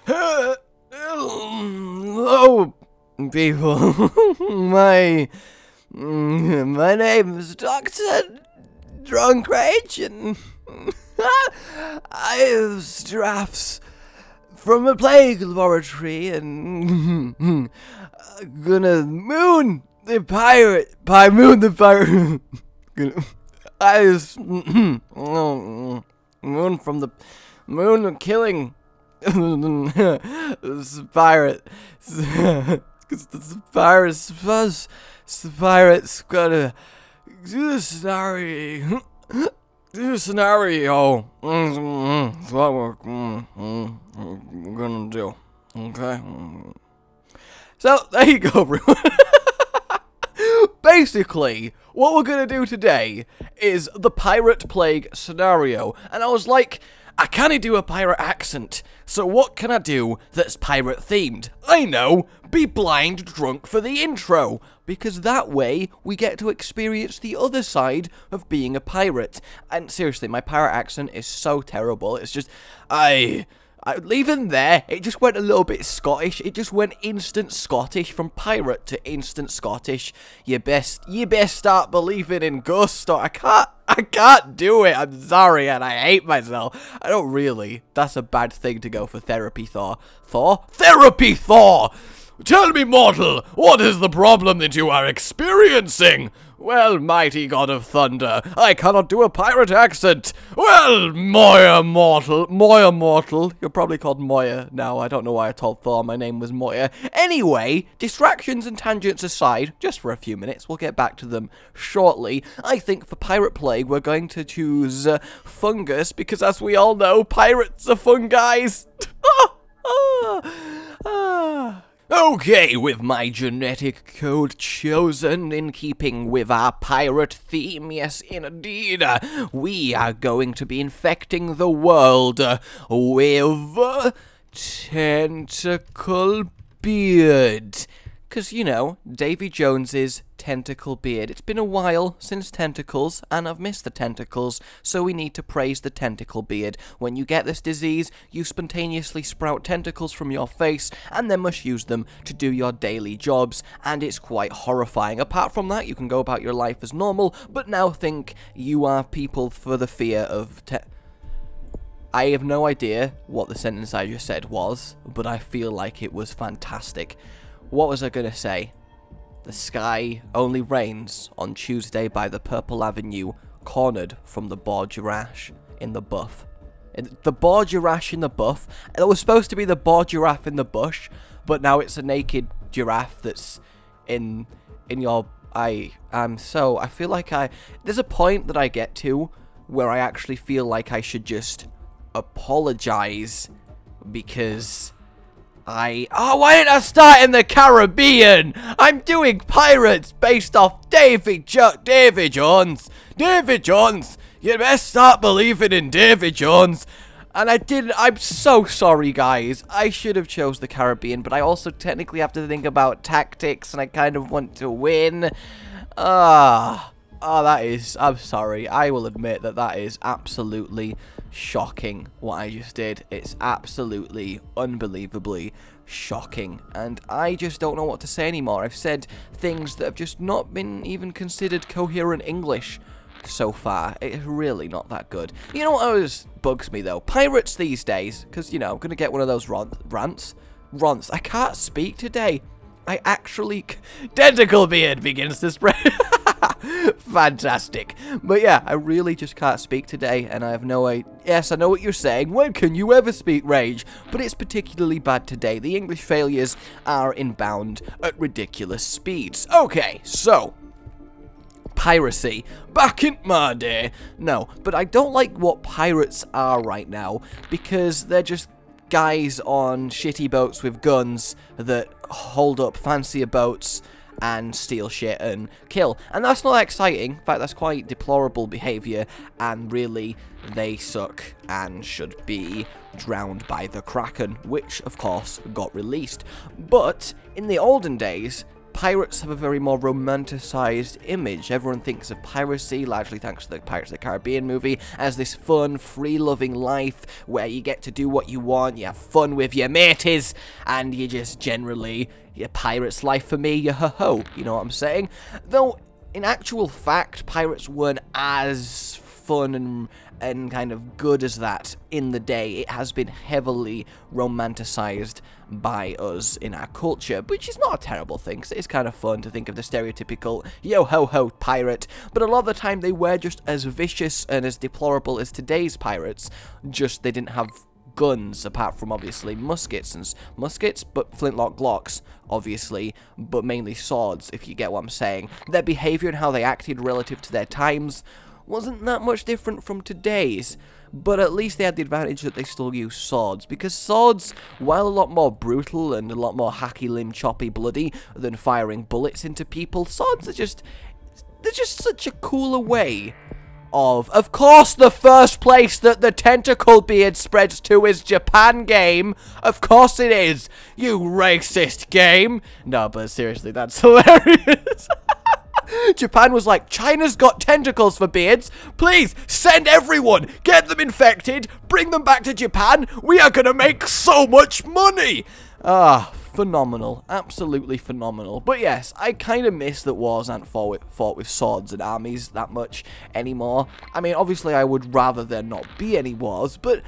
Hello, people. my name is Dr. Drunk Rage, and I have drafts from a plague laboratory, and gonna moon the pirate. I was moon from the moon of killing this pirate. Because the pirate's gonna do the scenario. That's what we're gonna do. Okay? So, there you go, everyone. Basically, what we're gonna do today is the pirate plague scenario. And I was like, I can't do a pirate accent, so what can I do that's pirate themed? I know, be blind drunk for the intro, because that way we get to experience the other side of being a pirate. And seriously, my pirate accent is so terrible. It's just, even there, it just went a little bit Scottish. It just went instant Scottish, from pirate to instant Scottish. You best start believing in ghosts. I can't do it. I'm sorry, and I hate myself. I don't really. That's a bad thing to go for therapy, Thor. Therapy, Thor! Tell me, mortal, what is the problem that you are experiencing? Well, mighty god of thunder, I cannot do a pirate accent. Well, Moya mortal. You're probably called Moya now. I don't know why I told Thor my name was Moya. Anyway, distractions and tangents aside, just for a few minutes, we'll get back to them shortly. I think for Pirate Plague, we're going to choose fungus, because as we all know, pirates are fun guys. Okay, with my genetic code chosen in keeping with our pirate theme, yes indeed, we are going to be infecting the world with Tentacle Beard. Because, you know, Davy Jones's tentacle beard. It's been a while since tentacles, and I've missed the tentacles, so we need to praise the tentacle beard. When you get this disease, you spontaneously sprout tentacles from your face, and then must use them to do your daily jobs, and it's quite horrifying. Apart from that, you can go about your life as normal, but now think you are people for the fear of I have no idea what the sentence I just said was, but I feel like it was fantastic. What was I gonna say? The sky only rains on Tuesday by the Purple Avenue, cornered from the boar giraffe in the buff. The boar giraffe in the buff. It was supposed to be the boar giraffe in the bush, but now it's a naked giraffe that's in your eye. I feel like there's a point that I get to where I actually feel like I should just apologize, because why didn't I start in the Caribbean? I'm doing pirates based off Davy Jones. Davy Jones. You best start believing in Davy Jones. And I didn't. I'm so sorry, guys. I should have chose the Caribbean, but I also technically have to think about tactics, and I kind of want to win. That is, I'm sorry. I will admit that is absolutely shocking what I just did. It's absolutely unbelievably shocking, and I just don't know what to say anymore. I've said things that have just not been even considered coherent English so far. It's really not that good. You know what always bugs me though? Pirates these days, because, you know, I'm gonna get one of those rants. I can't speak today. I actually... Tentacle beard begins to spread. Fantastic. But yeah, I really just can't speak today, and I have no idea. Yes, I know what you're saying. When can you ever speak, Rage? But it's particularly bad today. The English failures are inbound at ridiculous speeds. Okay, so... piracy. Back in my day. No, but I don't like what pirates are right now, because they're just guys on shitty boats with guns that hold up fancier boats and steal shit and kill. And that's not exciting. In fact, that's quite deplorable behavior, and really, they suck and should be drowned by the Kraken, which, of course, got released. But in the olden days, pirates have a very more romanticized image. Everyone thinks of piracy, largely thanks to the Pirates of the Caribbean movie, as this fun, free-loving life where you get to do what you want, you have fun with your mateys, and you just generally, your pirate's life for me, you ho-ho, you know what I'm saying? Though, in actual fact, pirates weren't as fun and kind of good as that in the day. It has been heavily romanticized by us in our culture, which is not a terrible thing, 'cause it's kind of fun to think of the stereotypical yo-ho-ho pirate, but a lot of the time they were just as vicious and as deplorable as today's pirates, just they didn't have guns, apart from obviously muskets, but flintlock glocks, obviously, but mainly swords, if you get what I'm saying. Their behavior and how they acted relative to their times wasn't that much different from today's, but at least they had the advantage that they still use swords, because swords, while a lot more brutal and a lot more hacky limb choppy bloody than firing bullets into people, swords are just, they're just such a cooler way of course the first place that the tentacle beard spreads to is Japan, game. Of course it is, you racist game. No, but seriously, that's hilarious. Japan was like, China's got tentacles for beards. Please, send everyone. Get them infected. Bring them back to Japan. We are going to make so much money. Ah, phenomenal. Absolutely phenomenal. But yes, I kind of miss that wars aren't fought with swords and armies that much anymore. I mean, obviously, I would rather there not be any wars, but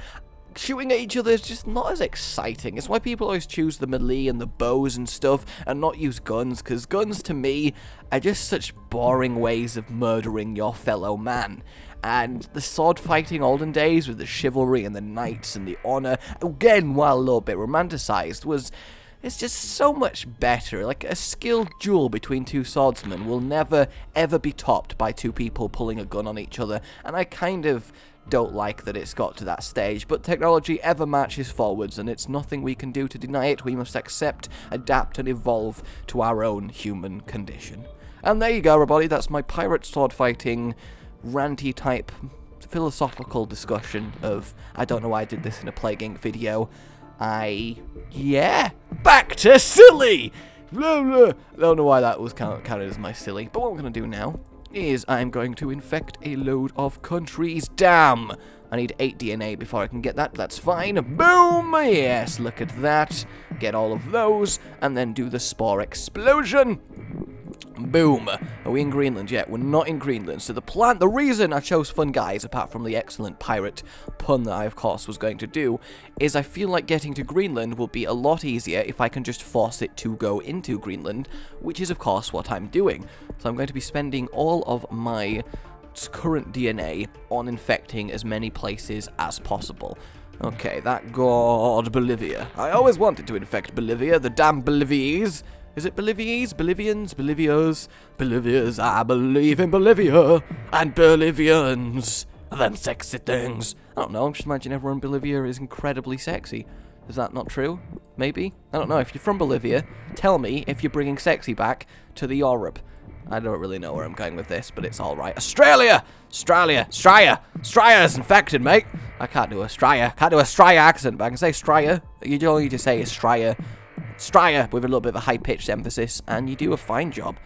shooting at each other is just not as exciting. It's why people always choose the melee and the bows and stuff and not use guns, because guns to me are just such boring ways of murdering your fellow man. And the sword fighting olden days with the chivalry and the knights and the honor, again, while a little bit romanticized, it's just so much better. Like, a skilled duel between two swordsmen will never, ever be topped by two people pulling a gun on each other, and I kind of don't like that it's got to that stage, but technology ever marches forwards, and it's nothing we can do to deny it. We must accept, adapt, and evolve to our own human condition. And there you go, everybody, that's my pirate sword fighting, ranty type, philosophical discussion of, I don't know why I did this in a Plague Inc. video. Yeah, back to silly! Blah, blah. I don't know why that was counted as my silly, but what I'm going to do now is I'm going to infect a load of countries. Damn! I need 8 DNA before I can get that, but that's fine. Boom! Yes, look at that. Get all of those, and then do the spore explosion. Boom. Are we in Greenland yet? We're not in Greenland. So the reason I chose Fun Guys, apart from the excellent pirate pun that I, of course, was going to do, is I feel like getting to Greenland will be a lot easier if I can just force it to go into Greenland, which is, of course, what I'm doing. So I'm going to be spending all of my current DNA on infecting as many places as possible. Okay, that god Bolivia. I always wanted to infect Bolivia, the damn Bolivians. Is it Bolivians? Bolivians? Bolivios? Bolivias, I believe in Bolivia. And Bolivians. Them sexy things. I don't know, I'm just imagining everyone in Bolivia is incredibly sexy. Is that not true? Maybe? I don't know. If you're from Bolivia, tell me if you're bringing sexy back to the Europe. I don't really know where I'm going with this, but it's alright. Australia! Australia! Australia! Australia's infected, mate! I can't do Australia. Can't do a Australia accent, but I can say Australia. You don't need to say Australia. Australia with a little bit of a high-pitched emphasis, and you do a fine job.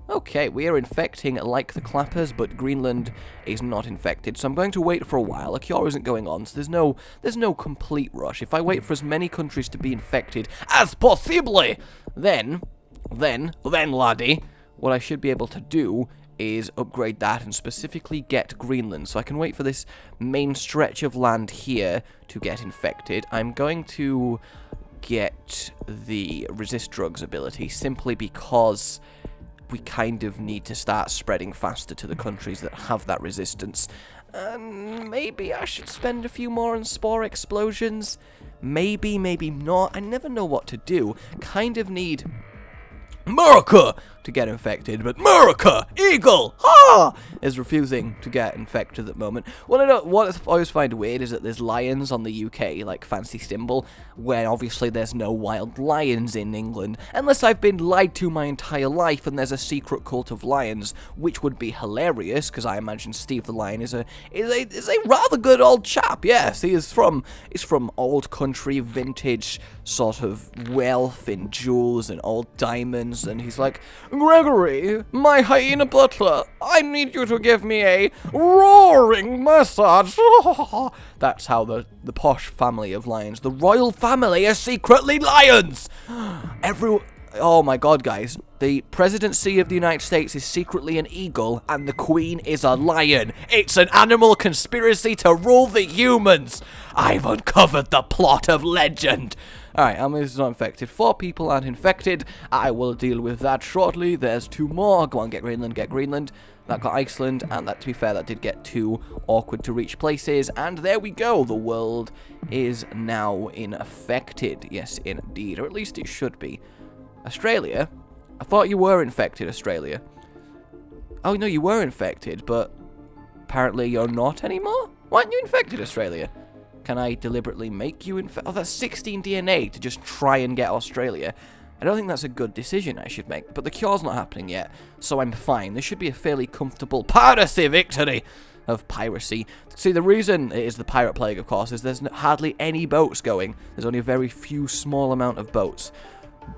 Okay, we are infecting like the clappers, but Greenland is not infected, so I'm going to wait for a while. A cure isn't going on, so there's no complete rush. If I wait for as many countries to be infected as possibly, then, laddie, what I should be able to do is upgrade that and specifically get Greenland. So I can wait for this main stretch of land here to get infected. I'm going to get the resist drugs ability simply because we kind of need to start spreading faster to the countries that have that resistance. And maybe I should spend a few more on spore explosions. Maybe, maybe not. I never know what to do. Kind of need America to get infected, but America, Eagle, ha, is refusing to get infected at the moment. What I always find weird is that there's lions on the UK, like fancy symbol, where obviously there's no wild lions in England, unless I've been lied to my entire life and there's a secret cult of lions, which would be hilarious, because I imagine Steve the Lion is a rather good old chap. Yes, he's from old country, vintage sort of wealth in jewels and old diamonds lions, and he's like, Gregory, my hyena butler, I need you to give me a roaring massage. That's how the posh family of lions, the royal family, are secretly lions. Oh my god, guys. The presidency of the United States is secretly an eagle, and the queen is a lion. It's an animal conspiracy to rule the humans. I've uncovered the plot of legend. Alright, how many is not infected? 4 people aren't infected. I will deal with that shortly. There's 2 more. Go on, get Greenland, get Greenland. That got Iceland, and that, to be fair, that did get 2 awkward to reach places. And there we go. The world is now infected. Yes, indeed. Or at least it should be. Australia? I thought you were infected, Australia. Oh, no, you were infected, but apparently you're not anymore? Why aren't you infected, Australia? Can I deliberately make you infected? Oh, that's 16 DNA to just try and get Australia. I don't think that's a good decision I should make, but the cure's not happening yet, so I'm fine. This should be a fairly comfortable piracy victory of piracy. See, the reason it is the pirate plague, of course, is there's hardly any boats going. There's only a very few small amount of boats.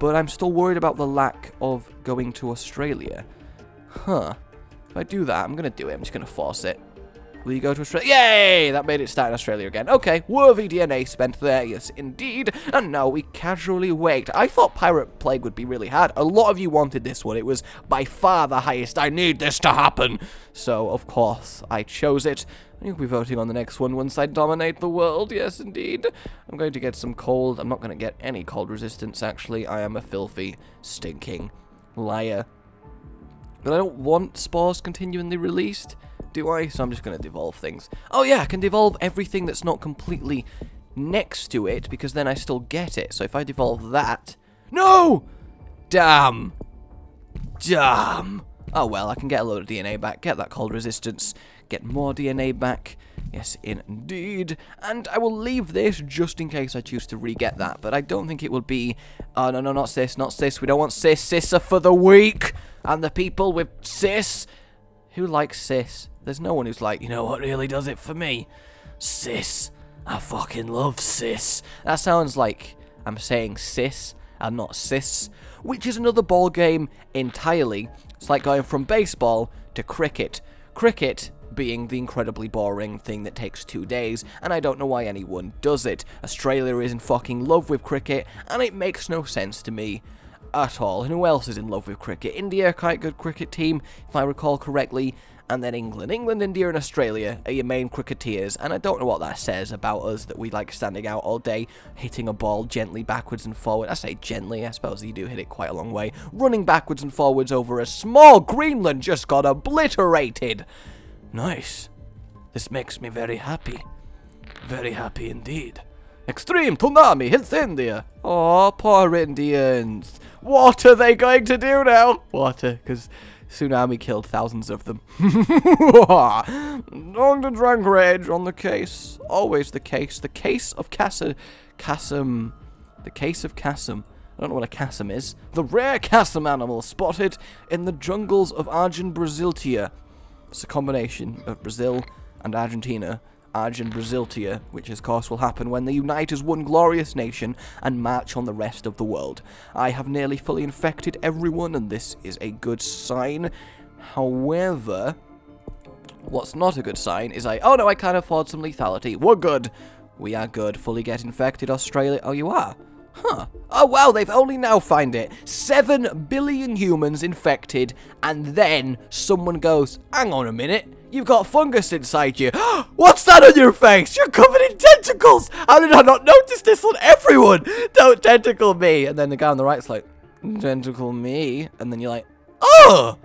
But I'm still worried about the lack of going to Australia. Huh. If I do that, I'm going to do it. I'm just going to force it. Will you go to Australia? Yay! That made it start in Australia again. Okay, worthy DNA spent there. Yes, indeed. And now we casually wait. I thought Pirate Plague would be really hard. A lot of you wanted this one. It was by far the highest. I need this to happen. So, of course, I chose it. You'll be voting on the next one once I dominate the world. Yes, indeed. I'm going to get some cold. I'm not going to get any cold resistance, actually. I am a filthy, stinking liar. But I don't want spores continually released, do I? So I'm just going to devolve things. Oh, yeah, I can devolve everything that's not completely next to it, because then I still get it. So if I devolve that... No! Damn. Damn. Oh, well, I can get a load of DNA back, get that cold resistance, get more DNA back. Yes, indeed. And I will leave this just in case I choose to re-get that, but I don't think it will be... Oh, no, no, not cis, not cis. We don't want cis. Cis are for the weak. And the people with cis... Who likes cis? There's no one who's like, you know what really does it for me? Cis. I fucking love cis. That sounds like I'm saying cis and not cis, which is another ball game entirely. It's like going from baseball to cricket. Cricket being the incredibly boring thing that takes 2 days, and I don't know why anyone does it. Australia is in fucking love with cricket, and it makes no sense to me at all. And who else is in love with cricket? India, quite good cricket team, if I recall correctly, and then England. England, India, and Australia are your main cricketeers, and I don't know what that says about us, that we like standing out all day, hitting a ball gently backwards and forward. I say gently, I suppose you do hit it quite a long way. Running backwards and forwards over a small Greenland just got obliterated. Nice. This makes me very happy. Very happy indeed. Extreme tsunami hits India. Oh, poor Indians. What are they going to do now? Water, because tsunami killed thousands of them. On the drunk rage on the case. Always the case. The case of Kassam. The case of Kassam. I don't know what a Kassam is. The rare Kassam animal spotted in the jungles of Argent-Braziltia. It's a combination of Brazil and Argentina. Argent-Braziltia, which of course will happen when they unite as one glorious nation and march on the rest of the world. I have nearly fully infected everyone, and this is a good sign. However, what's not a good sign is oh no, I can't afford some lethality. We're good. We are good. Fully get infected, Australia. Oh, you are? Huh. Oh, wow, they've only now found it. 7 billion humans infected, and then someone goes, hang on a minute, you've got fungus inside you. What's that on your face? You're covered in tentacles. How did I not notice this on everyone? Don't tentacle me. And then the guy on the right's like, tentacle me. And then you're like, oh,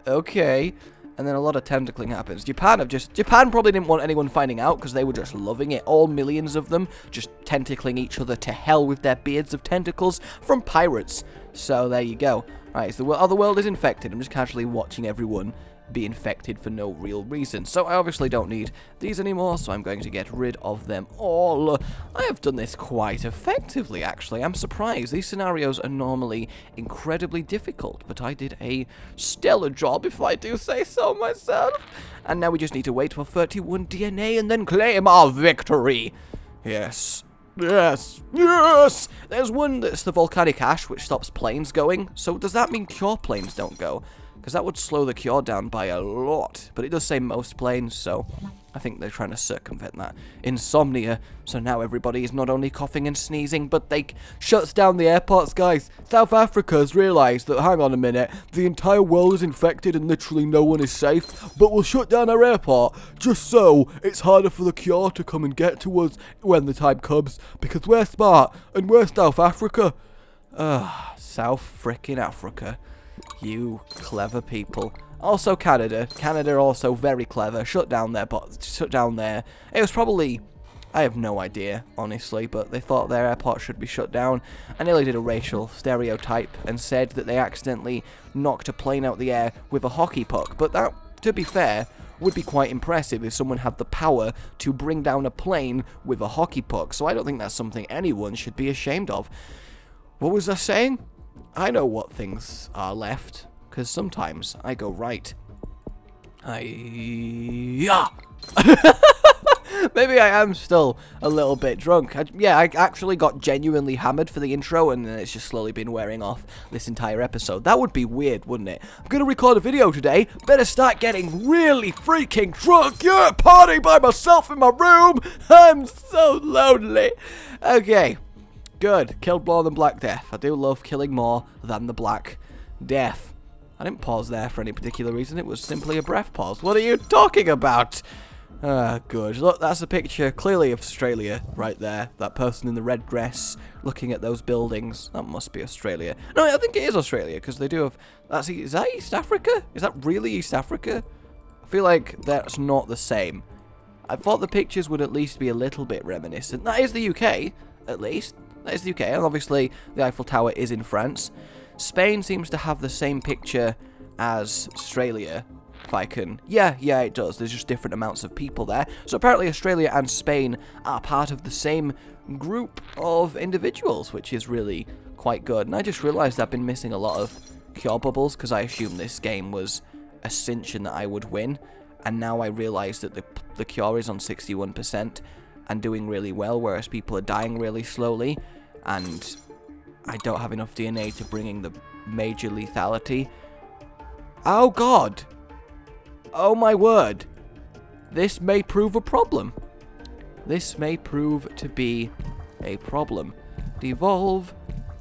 okay. And then a lot of tentacling happens. Japan probably didn't want anyone finding out because they were just loving it. All millions of them just tentacling each other to hell with their beards of tentacles from pirates. So there you go. Right, so the world is infected. I'm just casually watching everyone be infected for no real reason. So I obviously don't need these anymore, so I'm going to get rid of them all. I have done this quite effectively, actually. I'm surprised. These scenarios are normally incredibly difficult, but I did a stellar job, if I do say so myself. And now we just need to wait for 31 DNA and then claim our victory. Yes. Yes! Yes! There's one that's the volcanic ash, which stops planes going. So does that mean cure planes don't go? Because that would slow the cure down by a lot. But it does say most planes, so I think they're trying to circumvent that. Insomnia. So now everybody is not only coughing and sneezing, but they shuts down the airports, guys. South Africa has realised that, hang on a minute, the entire world is infected and literally no one is safe, but we'll shut down our airport just so it's harder for the cure to come and get to us when the time comes, because we're smart and we're South Africa. South frickin' Africa. You clever people. Also Canada. Canada also very clever. Shut down there. It was probably, I have no idea, honestly, but they thought their airport should be shut down. I nearly did a racial stereotype and said that they accidentally knocked a plane out the air with a hockey puck. But that, to be fair, would be quite impressive if someone had the power to bring down a plane with a hockey puck. So I don't think that's something anyone should be ashamed of. What was I saying? I know what things are left, because sometimes I go right. Yeah. Maybe I am still a little bit drunk. I actually got genuinely hammered for the intro, and then it's just slowly been wearing off this entire episode. That would be weird, wouldn't it? I'm going to record a video today. Better start getting really freaking drunk. Yeah, party by myself in my room. I'm so lonely. Okay. Good. Killed more than Black Death. I do love killing more than the Black Death. I didn't pause there for any particular reason. It was simply a breath pause. What are you talking about? Good. Look, that's a picture clearly of Australia right there. That person in the red dress looking at those buildings. That must be Australia. No, I think it is Australia because they do have... Is that East Africa? Is that really East Africa? I feel like that's not the same. I thought the pictures would at least be a little bit reminiscent. That is the UK, at least. That is the UK, and obviously the Eiffel Tower is in France. Spain seems to have the same picture as Australia, if I can... Yeah, it does. There's just different amounts of people there. So apparently Australia and Spain are part of the same group of individuals, which is really quite good. And I just realised I've been missing a lot of cure bubbles, because I assumed this game was a cinch and that I would win. And now I realise that the cure is on 61% and doing really well, whereas people are dying really slowly. And I don't have enough DNA to bring in the major lethality. Oh god! Oh my word! This may prove a problem. This may prove to be a problem. Devolve.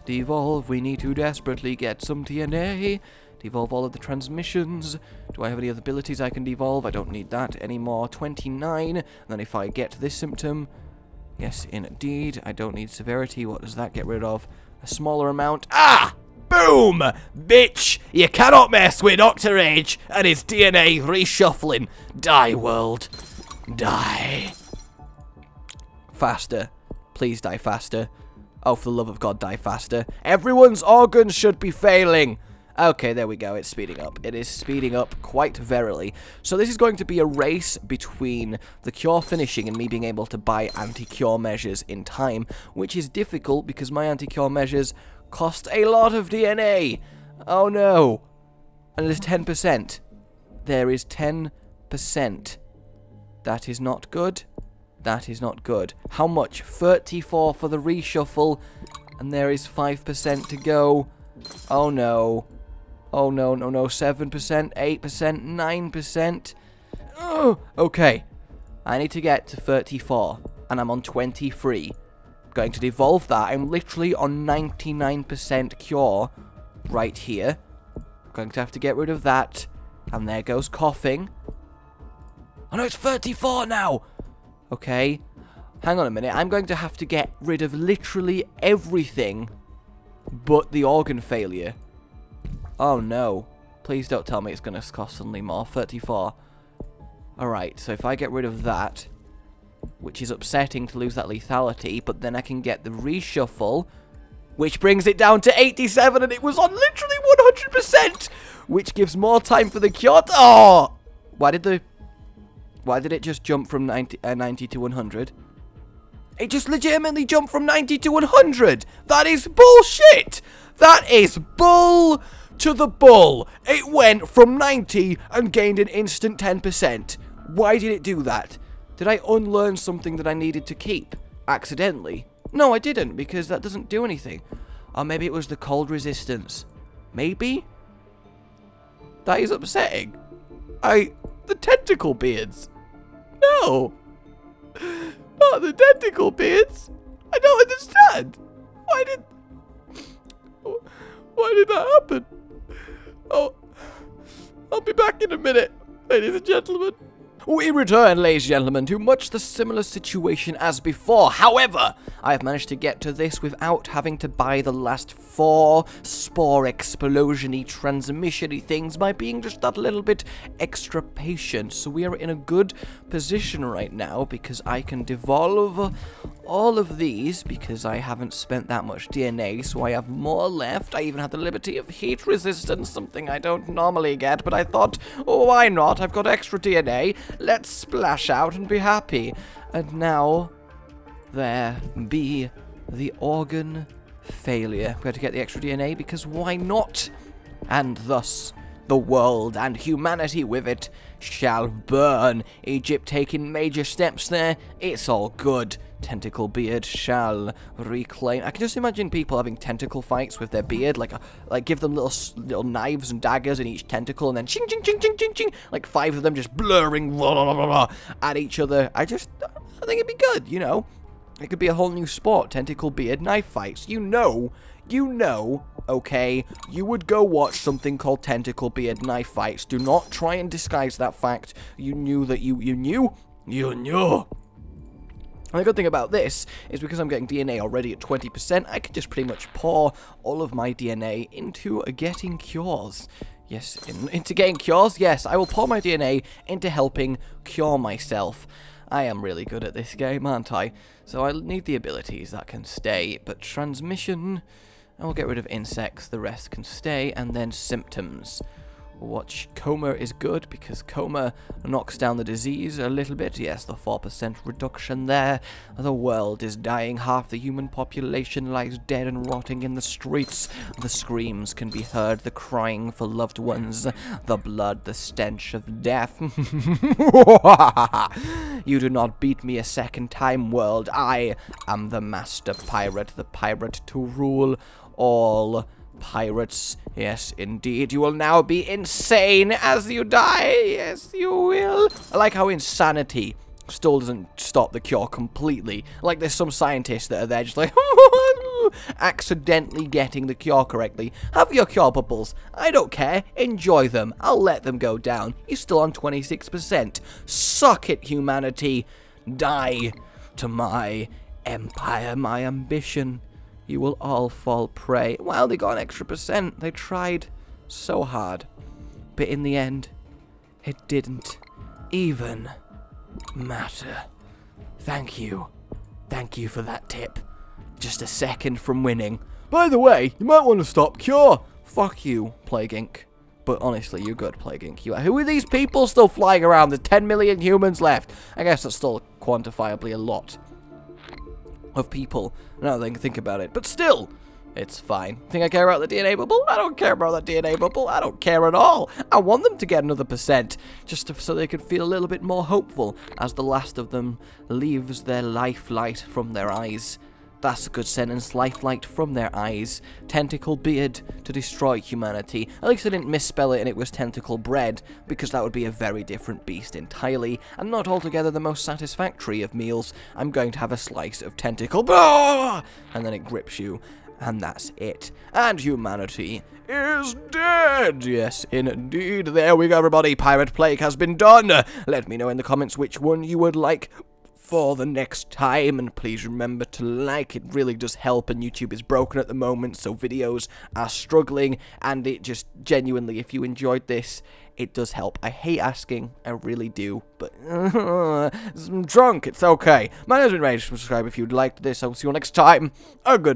Devolve. We need to desperately get some DNA. Devolve all of the transmissions. Do I have any other abilities I can devolve? I don't need that anymore. 29. And then if I get this symptom... Yes, indeed. I don't need severity. What does that get rid of? A smaller amount. Ah! Boom! Bitch! You cannot mess with Dr. Rage and his DNA reshuffling. Die, world. Die. Faster. Please die faster. Oh, for the love of God, die faster. Everyone's organs should be failing. Okay, there we go. It's speeding up. It is speeding up quite verily. So this is going to be a race between the cure finishing and me being able to buy anti-cure measures in time, which is difficult because my anti-cure measures cost a lot of DNA. Oh no. And there's 10%. There is 10%. That is not good. That is not good. How much? 34 for the reshuffle. And there is 5% to go. Oh no. Oh no, no, no. 7%, 8%, 9%. Oh, okay. I need to get to 34. And I'm on 23. Going to devolve that. I'm literally on 99% cure right here. Going to have to get rid of that. And there goes coughing. Oh no, it's 34 now. Okay. Hang on a minute. I'm going to have to get rid of literally everything but the organ failure. Oh no. Please don't tell me it's going to cost suddenly more. 34. Alright, so if I get rid of that, which is upsetting to lose that lethality, but then I can get the reshuffle, which brings it down to 87, and it was on literally 100%, which gives more time for the cure. Oh! Why did it just jump from 90 to 100? It just legitimately jumped from 90 to 100! That is bullshit! That is bull to the bull! It went from 90 and gained an instant 10%. Why did it do that? Did I unlearn something that I needed to keep? Accidentally? No, I didn't, because that doesn't do anything. Or maybe it was the cold resistance. Maybe? That is upsetting. The tentacle beards. No. Not the tentacle beards. I don't understand. Why did that happen? Oh, I'll be back in a minute, ladies and gentlemen. We return, ladies and gentlemen, to much the similar situation as before. However, I have managed to get to this without having to buy the last 4 spore explosion-y, transmission-y things by being just that little bit extra patient. So we are in a good position right now because I can devolve all of these because I haven't spent that much DNA, so I have more left. I even have the liberty of heat resistance, something I don't normally get, but I thought, oh, why not? I've got extra DNA. Let's splash out and be happy. And now, there be the organ failure. I'm going to get the extra DNA because why not? And thus, the world and humanity with it shall burn. Egypt taking major steps there. It's all good. Tentacle beard shall reclaim. I can just imagine people having tentacle fights with their beard, like give them little knives and daggers in each tentacle, and then ching ching ching ching ching ching, like 5 of them just blurring blah, blah, blah, blah, at each other. I think it'd be good, you know. It could be a whole new sport, tentacle beard knife fights. You know, okay, you would go watch something called tentacle beard knife fights. Do not try and disguise that fact. You knew that you knew. And the good thing about this is because I'm getting DNA already at 20%, I can just pretty much pour all of my DNA into getting cures. Yes, into getting cures? Yes, I will pour my DNA into helping cure myself. I am really good at this game, aren't I? So I need the abilities that can stay, but transmission, I will get rid of insects, the rest can stay, and then symptoms. Watch, coma is good because coma knocks down the disease a little bit. Yes, the 4% reduction there. The world is dying. Half the human population lies dead and rotting in the streets. The screams can be heard, the crying for loved ones, the blood, the stench of death. You do not beat me a second time, world. I am the master pirate, the pirate to rule all pirates. Yes, indeed. You will now be insane as you die. Yes, you will. I like how insanity still doesn't stop the cure completely. Like there's some scientists that are there just like accidentally getting the cure correctly. Have your cure bubbles. I don't care. Enjoy them. I'll let them go down. You're still on 26%. Suck it, humanity. Die to my empire, my ambition. You will all fall prey. Well, they got an extra %. They tried so hard. But in the end, it didn't even matter. Thank you. Thank you for that tip. Just a second from winning. By the way, you might want to stop cure. Fuck you, Plague Inc. But honestly, you're good, Plague Inc. Who are these people still flying around? There's 10 million humans left. I guess that's still quantifiably a lot of people, now that I can think about it, but still, it's fine. Think I care about the DNA bubble? I don't care about the DNA bubble. I don't care at all. I want them to get another %, just so they can feel a little bit more hopeful as the last of them leaves their lifelight from their eyes. That's a good sentence, lifelight from their eyes. Tentacle beard to destroy humanity. At least I didn't misspell it and it was tentacle bread, because that would be a very different beast entirely, and not altogether the most satisfactory of meals. I'm going to have a slice of tentacle, and then it grips you, and that's it. And humanity is dead. Yes, indeed. There we go, everybody. Pirate Plague has been done. Let me know in the comments which one you would like for the next time, and please remember to like. It really does help, and YouTube is broken at the moment, so videos are struggling, and it just genuinely, if you enjoyed this, it does help. I hate asking, I really do, but I'm drunk, it's okay. My name's been Rage. Subscribe if you'd liked this. I'll see you next time. Goodbye.